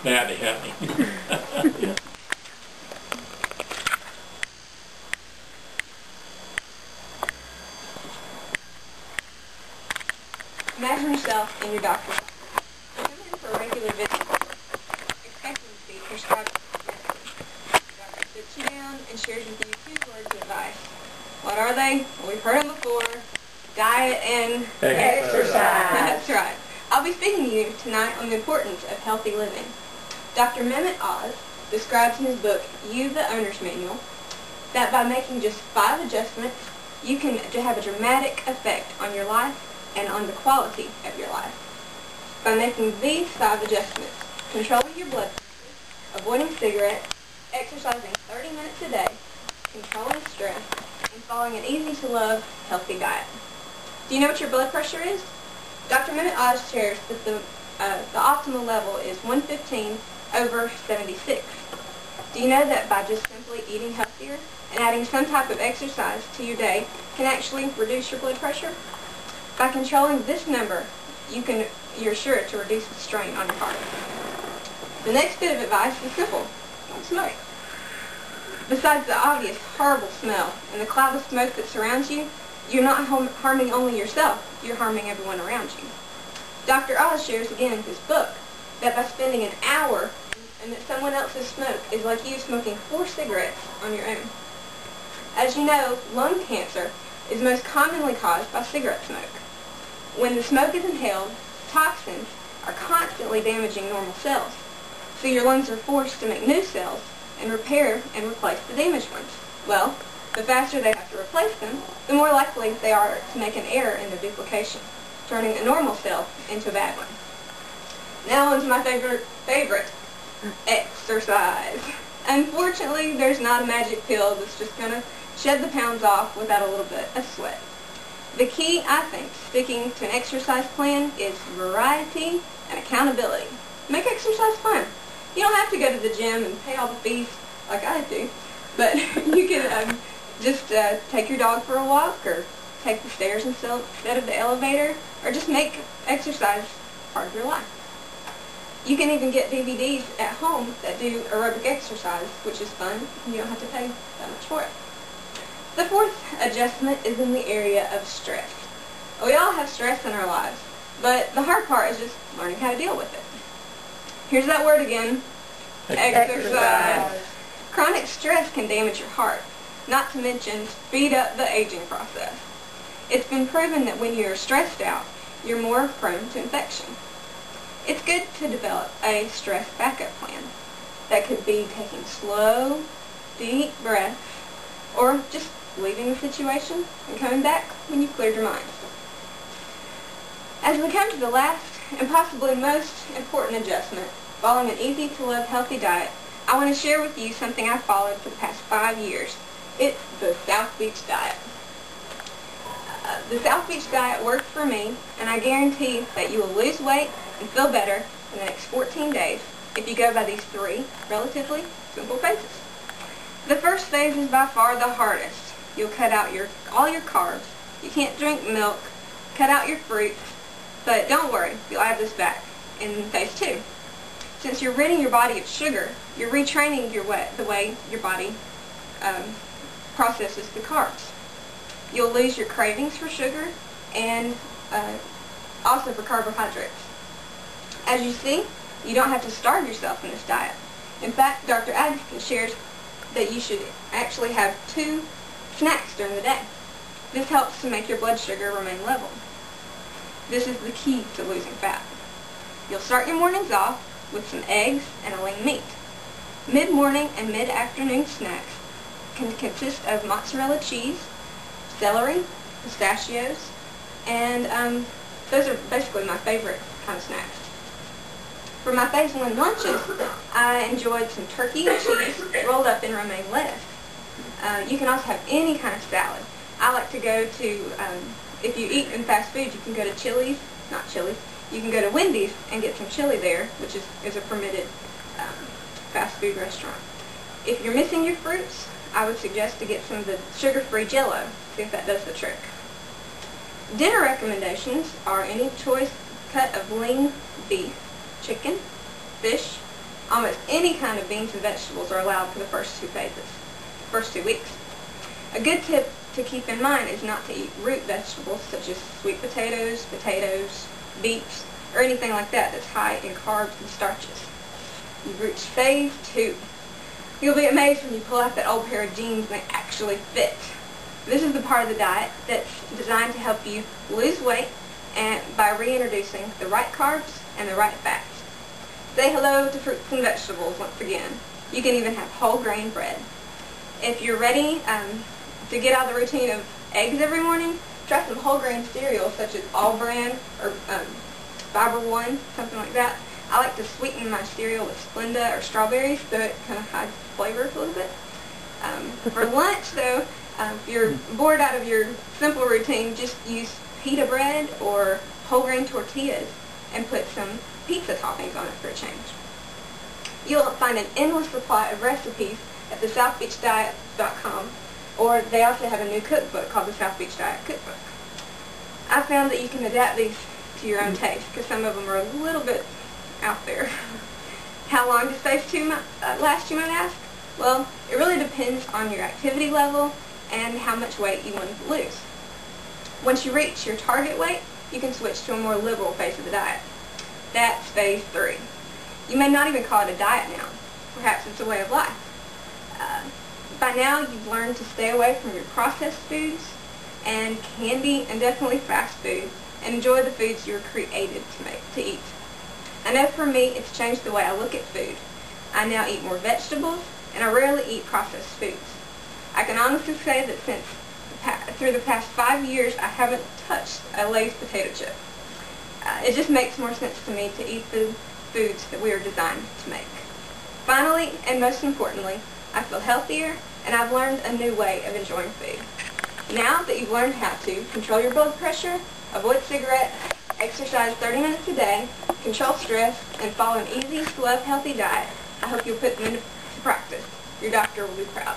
Howdy, howdy. Yeah. Imagine yourself in your doctor's office. You come in for a regular visit, expecting to be prescribed medicine. The doctor sits you down and shares with you 2 words of advice. What are they? Well, we've heard them before. Diet and Exercise. That's right. I'll be speaking to you tonight on the importance of healthy living. Dr. Mehmet Oz describes in his book, You, the Owner's Manual, that by making just 5 adjustments, you can have a dramatic effect on your life and on the quality of your life. By making these 5 adjustments, controlling your blood pressure, avoiding cigarettes, exercising 30 minutes a day, controlling stress, and following an easy-to-love, healthy diet. Do you know what your blood pressure is? Dr. Mehmet Oz shares that the optimal level is 115/76. Do you know that by just simply eating healthier and adding some type of exercise to your day can actually reduce your blood pressure? By controlling this number, you're sure to reduce the strain on your heart. The next bit of advice is simple. Don't smoke. Besides the obvious horrible smell and the cloud of smoke that surrounds you, you're not harming only yourself, you're harming everyone around you. Dr. Oz shares again in his book that by spending an hour in someone else's smoke is like you smoking 4 cigarettes on your own. As you know, lung cancer is most commonly caused by cigarette smoke. When the smoke is inhaled, toxins are constantly damaging normal cells, so your lungs are forced to make new cells and repair and replace the damaged ones. Well, the faster they have to replace them, the more likely they are to make an error in their duplication, turning a normal cell into a bad one. Now on to my favorite, exercise. Unfortunately, there's not a magic pill that's just going to shed the pounds off without a little bit of sweat. The key, I think, to sticking to an exercise plan is variety and accountability. Make exercise fun. You don't have to go to the gym and pay all the fees like I do, but you can just take your dog for a walk, or take the stairs instead of the elevator, or just make exercise part of your life. You can even get DVDs at home that do aerobic exercise, which is fun. You don't have to pay that much for it. The 4th adjustment is in the area of stress. We all have stress in our lives, but the hard part is just learning how to deal with it. Here's that word again. Exercise. Chronic stress can damage your heart, not to mention speed up the aging process. It's been proven that when you're stressed out, you're more prone to infection. It's good to develop a stress backup plan. That could be taking slow, deep breaths, or just leaving the situation and coming back when you've cleared your mind. As we come to the last and possibly most important adjustment, following an easy-to-live healthy diet, I want to share with you something I've followed for the past 5 years. It's the South Beach diet. The South Beach diet worked for me, and I guarantee that you will lose weight and feel better in the next 14 days if you go by these 3 relatively simple phases. The first phase is by far the hardest. You'll cut out all your carbs. You can't drink milk. Cut out your fruits. But don't worry, you'll add this back in phase 2. Since you're ridding your body of sugar, you're retraining the way your body processes the carbs. You'll lose your cravings for sugar and also for carbohydrates. As you see, you don't have to starve yourself in this diet. In fact, Dr. Atkins shares that you should actually have 2 snacks during the day. This helps to make your blood sugar remain level. This is the key to losing fat. You'll start your mornings off with some eggs and a lean meat. Mid-morning and mid-afternoon snacks can consist of mozzarella cheese, celery, pistachios, and those are basically my favorite kind of snacks. For my phase 1 lunches, I enjoyed some turkey and cheese rolled up in romaine lettuce. You can also have any kind of salad. I like to go to, if you eat in fast food, you can go to you can go to Wendy's and get some chili there, which is a permitted fast food restaurant. If you're missing your fruits, I would suggest to get some of the sugar-free Jell-O, see if that does the trick. Dinner recommendations are any choice cut of lean beef, chicken, fish, Almost any kind of beans and vegetables are allowed for the first 2 weeks. A good tip to keep in mind is not to eat root vegetables such as sweet potatoes, beets, or anything like that that's high in carbs and starches. Roots phase 2. You'll be amazed when you pull out that old pair of jeans and they actually fit. This is the part of the diet that's designed to help you lose weight and by reintroducing the right carbs and the right fats. Say hello to fruits and vegetables once again. You can even have whole grain bread. If you're ready to get out of the routine of eggs every morning, try some whole grain cereal such as All Bran or Fiber One, something like that. I like to sweeten my cereal with Splenda or strawberries so it kind of hides the flavor a little bit. For lunch though, if you're bored out of your simple routine, just use pita bread or whole grain tortillas and put some pizza toppings on it for a change. You'll find an endless supply of recipes at the southbeachdiet.com, or they also have a new cookbook called the South Beach Diet Cookbook. I found that you can adapt these to your own taste because some of them are a little bit out there. How long does phase 2 last, you might ask? Well, it really depends on your activity level and how much weight you want to lose. Once you reach your target weight, you can switch to a more liberal phase of the diet. That's phase 3. You may not even call it a diet now. Perhaps it's a way of life. By now, you've learned to stay away from your processed foods and candy and definitely fast food, and enjoy the foods you were created to eat. I know for me, it's changed the way I look at food. I now eat more vegetables, and I rarely eat processed foods. I can honestly say that through the past 5 years, I haven't touched a Lay's potato chip. It just makes more sense to me to eat the foods that we are designed to make. Finally, and most importantly, I feel healthier, and I've learned a new way of enjoying food. Now that you've learned how to control your blood pressure, avoid cigarettes, exercise 30 minutes a day, control stress, and follow an easy, slow, healthy diet, I hope you'll put them into practice. Your doctor will be proud.